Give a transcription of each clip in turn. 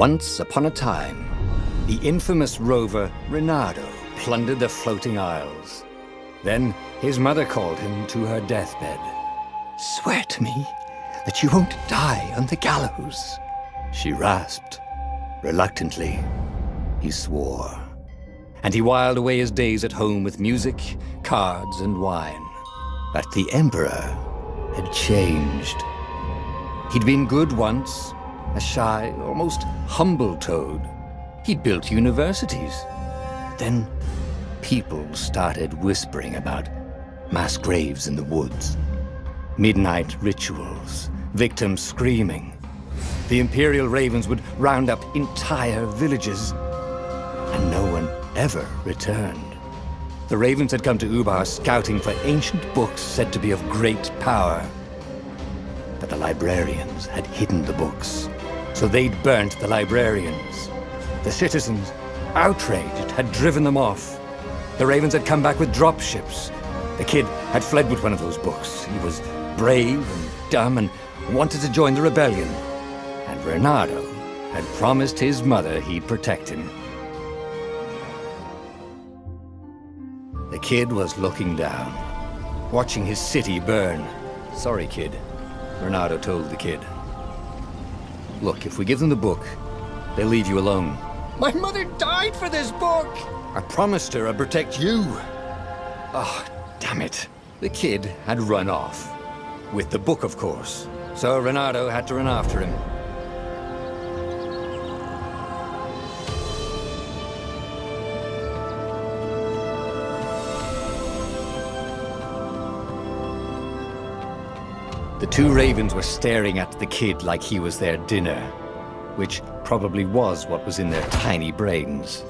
Once upon a time, the infamous rover Legendado plundered the floating isles. Then his mother called him to her deathbed. "Swear to me that you won't die on the gallows," she rasped. Reluctantly, he swore. And he whiled away his days at home with music, cards, and wine. But the Emperor had changed. He'd been good once, a shy, almost humble toad. He'd built universities. Then people started whispering about mass graves in the woods, midnight rituals, victims screaming. The Imperial Ravens would round up entire villages, and no one ever returned. The Ravens had come to Ubar scouting for ancient books said to be of great power. But the librarians had hidden the books, so they'd burnt the librarians. The citizens, outraged, had driven them off. The Ravens had come back with dropships. The kid had fled with one of those books. He was brave and dumb and wanted to join the rebellion. And Legendado had promised his mother he'd protect him. The kid was looking down, watching his city burn. "Sorry, kid," Legendado told the kid. "Look, if we give them the book, they'll leave you alone." "My mother died for this book!" "I promised her I'd protect you." Oh, damn it. The kid had run off. With the book, of course. So Legendado had to run after him. The two Ravens were staring at the kid like he was their dinner, which probably was what was in their tiny brains.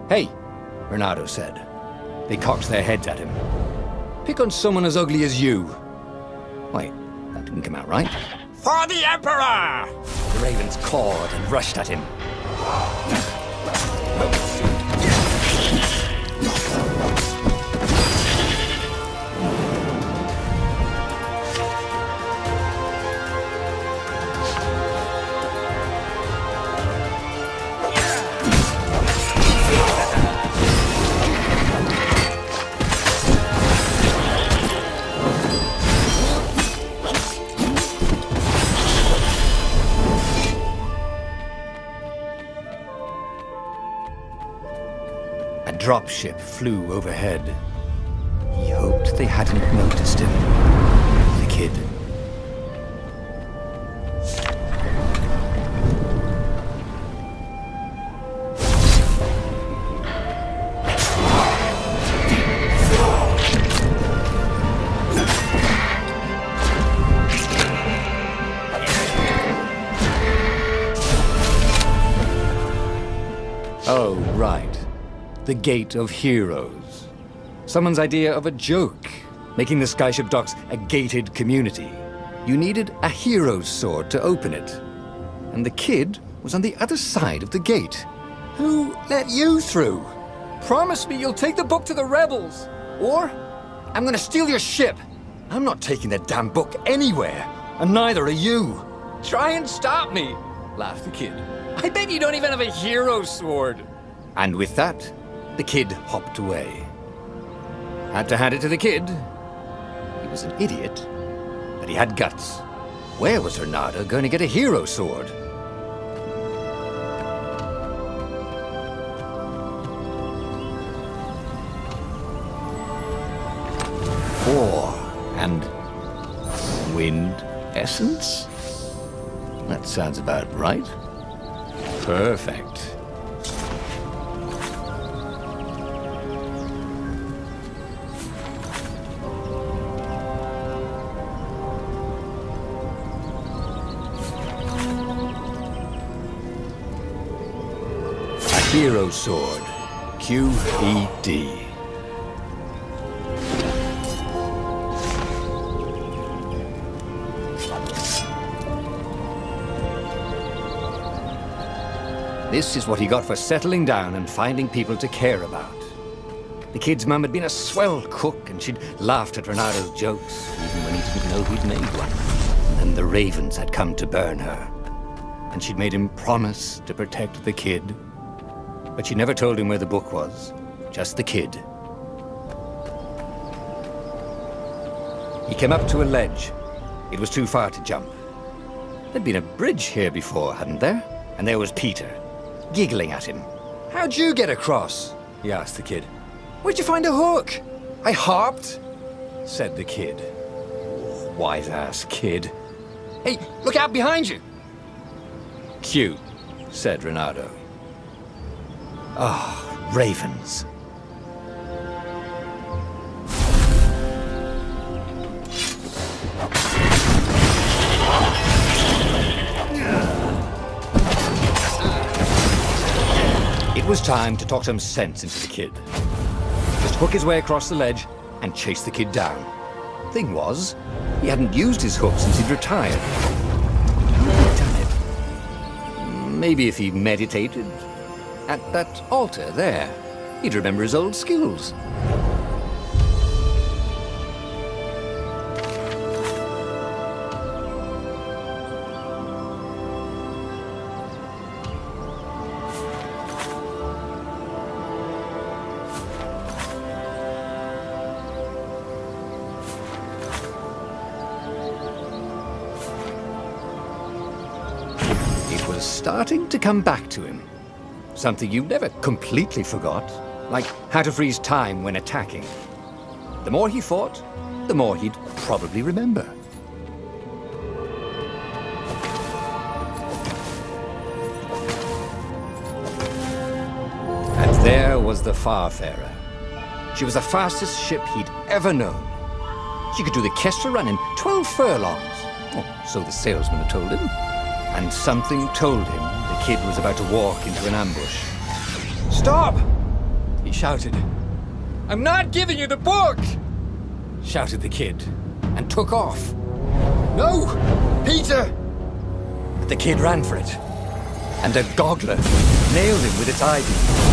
"Hey," Legendado said. They cocked their heads at him. "Pick on someone as ugly as you." Wait, that didn't come out right. "For the Emperor!" The Ravens cawed and rushed at him. A dropship flew overhead. He hoped they hadn't noticed him. The kid. Oh, right. The Gate of Heroes. Someone's idea of a joke, making the Skyship docks a gated community. You needed a hero's sword to open it. And the kid was on the other side of the gate. "Who let you through? Promise me you'll take the book to the rebels, or I'm gonna steal your ship." "I'm not taking that damn book anywhere, and neither are you." "Try and stop me," laughed the kid. "I bet you don't even have a hero's sword." And with that, the kid hopped away. Had to hand it to the kid. He was an idiot, but he had guts. Where was Legendado going to get a hero sword? Ore and wind essence? That sounds about right. Perfect. Hero Sword, QED. This is what he got for settling down and finding people to care about. The kid's mum had been a swell cook, and she'd laughed at Legendado's jokes, even when he didn't know he'd made one. And the Ravens had come to burn her. and she'd made him promise to protect the kid. But she never told him where the book was, just the kid. He came up to a ledge. It was too far to jump. There'd been a bridge here before, hadn't there? And there was Peter, giggling at him. "How'd you get across?" he asked the kid. "Where'd you find a hook?" "I hopped," said the kid. Wise-ass kid. "Hey, look out behind you!" "Cute," said Reynardo. Ah, ravens. It was time to talk some sense into the kid. Just hook his way across the ledge and chase the kid down. Thing was, he hadn't used his hook since he'd retired. How had he done it? Maybe if he meditated at that altar there, he'd remember his old skills. Starting to come back to him. Something you never completely forgot, like how to freeze time when attacking. The more he fought, the more he'd probably remember. And there was the Farfarer. She was the fastest ship he'd ever known. She could do the Kestra run in 12 furlongs. Oh, so the salesman had told him. And something told him the kid was about to walk into an ambush. "Stop!" he shouted. "I'm not giving you the book!" shouted the kid, and took off. "No! Peter!" But the kid ran for it, and a goggler nailed him with its eye-beam.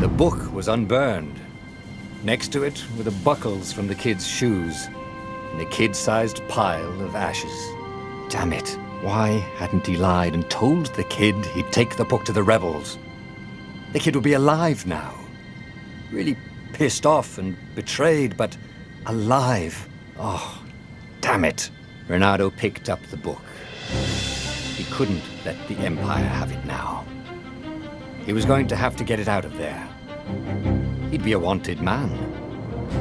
The book was unburned. Next to it were the buckles from the kid's shoes, and a kid-sized pile of ashes. Damn it, why hadn't he lied and told the kid he'd take the book to the rebels? The kid would be alive now. Really pissed off and betrayed, but alive. Oh, damn it. Reynardo picked up the book. He couldn't let the Empire have it now. He was going to have to get it out of there. He'd be a wanted man.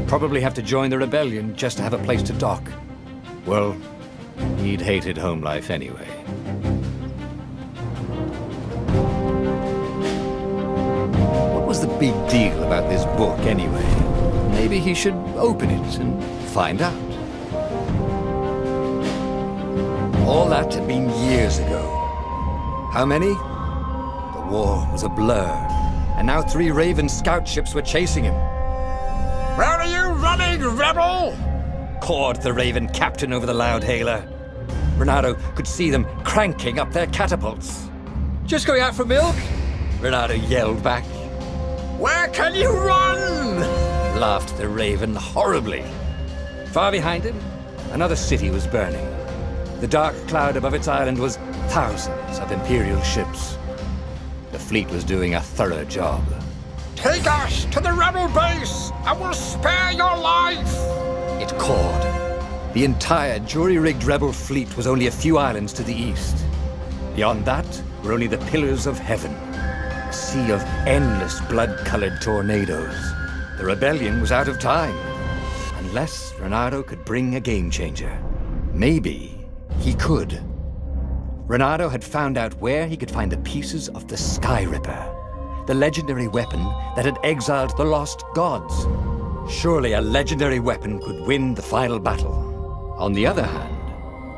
Probably have to join the rebellion just to have a place to dock. Well, he'd hated home life anyway. What was the big deal about this book anyway? Maybe he should open it and find out. All that had been years ago. How many? The war was a blur. And now 3 Raven scout ships were chasing him. "Where are you running, rebel?" cawed the Raven captain over the loud hailer. Reynardo could see them cranking up their catapults. "Just going out for milk?" Reynardo yelled back. "Where can you run?" laughed the Raven horribly. Far behind him, another city was burning. The dark cloud above its island was thousands of Imperial ships. The fleet was doing a thorough job. "Take us to the rebel base! I will spare your life!" it called. The entire jury-rigged rebel fleet was only a few islands to the east. Beyond that were only the pillars of heaven, a sea of endless blood-colored tornadoes. The rebellion was out of time, unless Reynardo could bring a game-changer. Maybe he could. Reynardo had found out where he could find the pieces of the Sky Ripper, the legendary weapon that had exiled the lost gods. Surely a legendary weapon could win the final battle. On the other hand,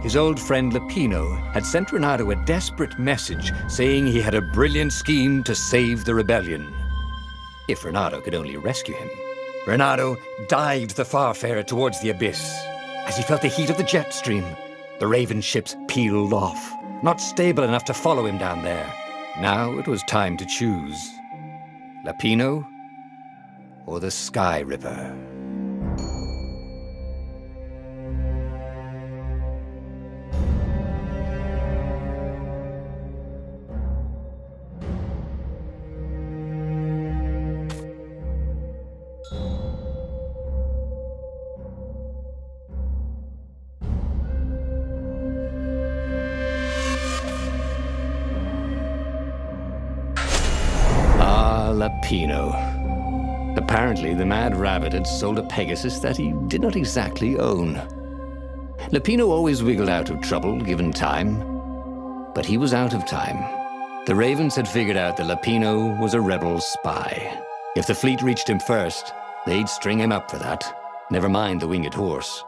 his old friend Lupino had sent Reynardo a desperate message saying he had a brilliant scheme to save the rebellion. If Reynardo could only rescue him. Reynardo dived the Farfarer towards the abyss, as he felt the heat of the jet stream. The Raven ships peeled off, not stable enough to follow him down there. Now it was time to choose. Lapino or the Sky Ripper? Lapino. Apparently, the Mad Rabbit had sold a Pegasus that he did not exactly own. Lapino always wiggled out of trouble, given time. But he was out of time. The Ravens had figured out that Lapino was a rebel spy. If the fleet reached him first, they'd string him up for that. Never mind the winged horse.